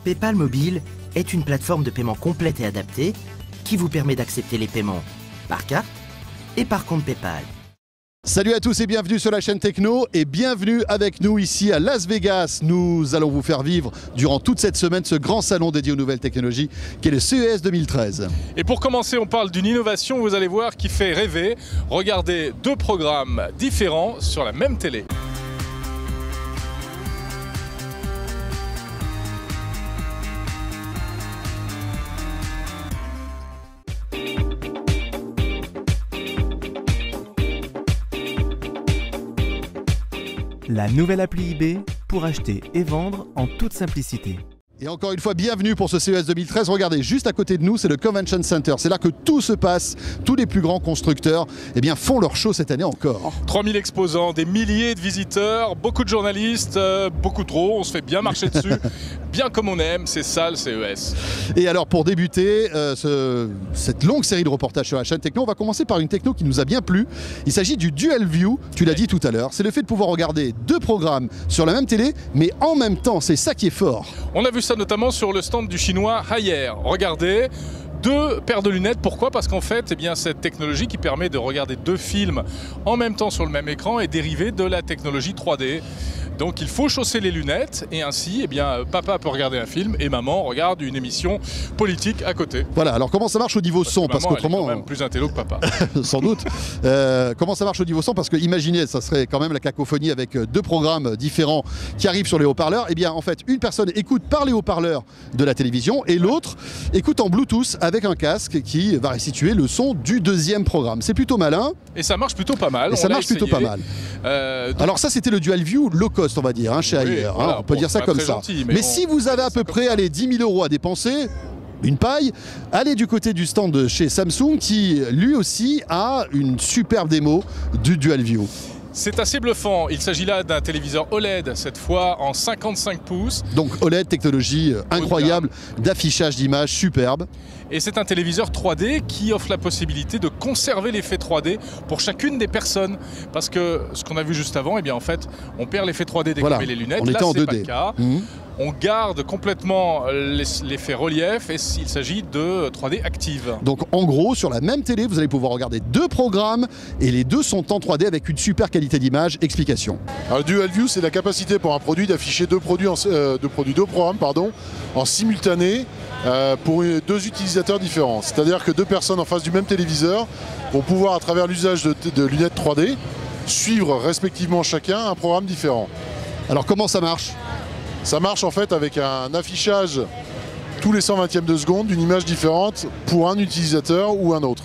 PayPal Mobile est une plateforme de paiement complète et adaptée qui vous permet d'accepter les paiements par carte et par compte PayPal. Salut à tous et bienvenue sur la chaîne Techno et bienvenue avec nous ici à Las Vegas. Nous allons vous faire vivre durant toute cette semaine ce grand salon dédié aux nouvelles technologies qui est le CES 2013. Et pour commencer, on parle d'une innovation, vous allez voir, qui fait rêver. Regardez deux programmes différents sur la même télé. La nouvelle appli eBay pour acheter et vendre en toute simplicité. Et encore une fois, bienvenue pour ce CES 2013. Regardez, juste à côté de nous, c'est le Convention Center. C'est là que tout se passe. Tous les plus grands constructeurs font leur show cette année encore. 3000 exposants, des milliers de visiteurs, beaucoup de journalistes, beaucoup trop. On se fait bien marcher dessus, bien comme on aime. C'est ça le CES. Et alors, pour débuter cette longue série de reportages sur la chaîne Techno, on va commencer par une techno qui nous a bien plu. Il s'agit du Dual View, tu l'as dit tout à l'heure. C'est le fait de pouvoir regarder deux programmes sur la même télé, mais en même temps. C'est ça qui est fort. On a vu ça notamment sur le stand du chinois Haier. Regardez, deux paires de lunettes. Pourquoi? Parce qu'en fait, cette technologie qui permet de regarder deux films en même temps sur le même écran est dérivée de la technologie 3D. Donc il faut chausser les lunettes et ainsi, papa peut regarder un film et maman regarde une émission politique à côté. Voilà, alors comment ça marche au niveau son? Parce qu'autrement, elle est quand même plus intello que papa. Sans doute. Comment ça marche au niveau son? Parce que imaginez, ça serait quand même la cacophonie avec deux programmes différents qui arrivent sur les haut-parleurs. En fait, une personne écoute par les haut-parleurs de la télévision et l'autre écoute en Bluetooth avec un casque qui va restituer le son du deuxième programme. C'est plutôt malin. Et ça marche plutôt pas mal. Alors ça, c'était le Dual View low cost, on va dire, chez Haier. Voilà, on peut dire ça comme ça. Gentil, mais si vous avez à peu près 10 000 € à dépenser, une paille, allez du côté du stand de chez Samsung qui lui aussi a une superbe démo du Dual View. C'est assez bluffant. Il s'agit là d'un téléviseur OLED, cette fois en 55 pouces. Donc OLED, technologie incroyable, d'affichage d'images superbe. Et c'est un téléviseur 3D qui offre la possibilité de conserver l'effet 3D pour chacune des personnes. Parce que ce qu'on a vu juste avant, en fait, on perd l'effet 3D dès qu'on met les lunettes. On était en 2D. Pas le cas. On garde complètement l'effet relief et il s'agit de 3D active. Donc en gros, sur la même télé, vous allez pouvoir regarder deux programmes et les deux sont en 3D avec une super qualité d'image. Explication. Alors, Dual View, c'est la capacité pour un produit d'afficher deux programmes en simultané pour deux utilisateurs différents. C'est-à-dire que deux personnes en face du même téléviseur vont pouvoir, à travers l'usage de lunettes 3D, suivre respectivement chacun un programme différent. Alors comment ça marche ? Ça marche en fait avec un affichage tous les 120e de seconde d'une image différente pour un utilisateur ou un autre.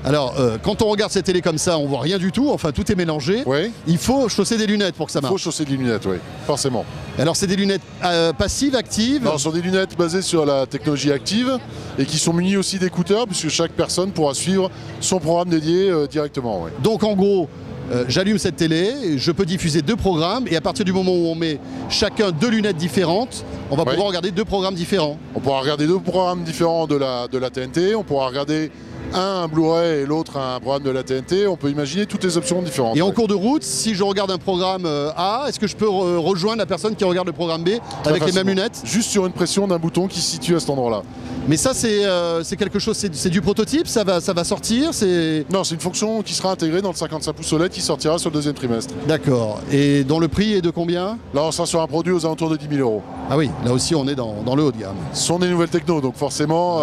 Alors, quand on regarde cette télé comme ça, on voit rien du tout, enfin tout est mélangé. Oui. Il faut chausser des lunettes pour que ça marche. Il faut chausser des lunettes, oui, forcément. Alors c'est des lunettes passives, actives? Non, ce sont des lunettes basées sur la technologie active et qui sont munies aussi d'écouteurs puisque chaque personne pourra suivre son programme dédié directement. Oui. Donc en gros, j'allume cette télé, je peux diffuser deux programmes et à partir du moment où on met chacun deux lunettes différentes, on va pouvoir regarder deux programmes différents. On pourra regarder deux programmes différents de la TNT, on pourra regarder un Blu-ray et l'autre un programme de la TNT, on peut imaginer toutes les options différentes. Et en cours de route, si je regarde un programme A, est-ce que je peux rejoindre la personne qui regarde le programme B avec les mêmes lunettes? Juste sur une pression d'un bouton qui se situe à cet endroit-là. Mais ça, c'est quelque chose, c'est du prototype, ça va sortir? Non, c'est une fonction qui sera intégrée dans le 55 pouces OLED qui sortira sur le deuxième trimestre. D'accord. Et dont le prix est de combien? Là, on sera sur un produit aux alentours de 10 000 €. Ah oui, là aussi, on est dans le haut de gamme. Ce sont des nouvelles techno, donc forcément,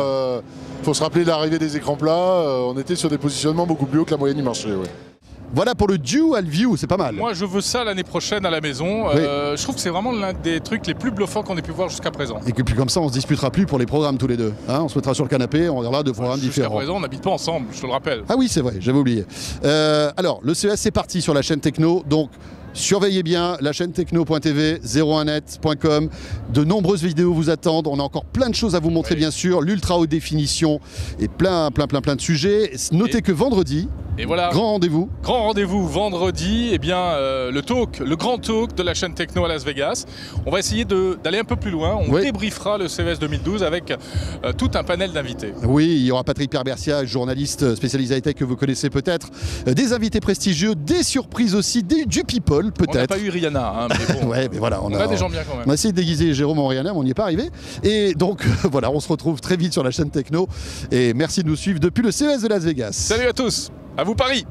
faut se rappeler de l'arrivée des écrans plats. On était sur des positionnements beaucoup plus hauts que la moyenne du marché. Ouais. Voilà pour le Dual View, c'est pas mal. Moi, je veux ça l'année prochaine à la maison. Oui. Je trouve que c'est vraiment l'un des trucs les plus bluffants qu'on ait pu voir jusqu'à présent. Et puis comme ça, on se disputera plus pour les programmes tous les deux. On se mettra sur le canapé, on regardera deux programmes différents. Jusqu'à présent, on n'habite pas ensemble, je te le rappelle. Ah oui, c'est vrai, j'avais oublié. Alors, le CES, c'est parti sur la chaîne Techno. Donc, surveillez bien la chaîne techno.tv, 01net.com. De nombreuses vidéos vous attendent. On a encore plein de choses à vous montrer, bien sûr. L'ultra haute définition et plein de sujets. Notez que vendredi, Et voilà. Grand rendez-vous. Grand rendez-vous vendredi, eh bien, le grand talk de la chaîne Techno à Las Vegas. On va essayer d'aller un peu plus loin. On débriefera le CES 2012 avec tout un panel d'invités. Oui, il y aura Patrick Perbertia, journaliste spécialisé high-tech que vous connaissez peut-être, des invités prestigieux, des surprises aussi, du people peut-être. On n'a pas eu Rihanna, hein, mais bon, ouais, mais voilà, on a des gens bien quand même. On a essayé de déguiser Jérôme en Rihanna, mais on n'y est pas arrivé. Et donc voilà, on se retrouve très vite sur la chaîne Techno. Et merci de nous suivre depuis le CES de Las Vegas. Salut à tous, à vous Paris.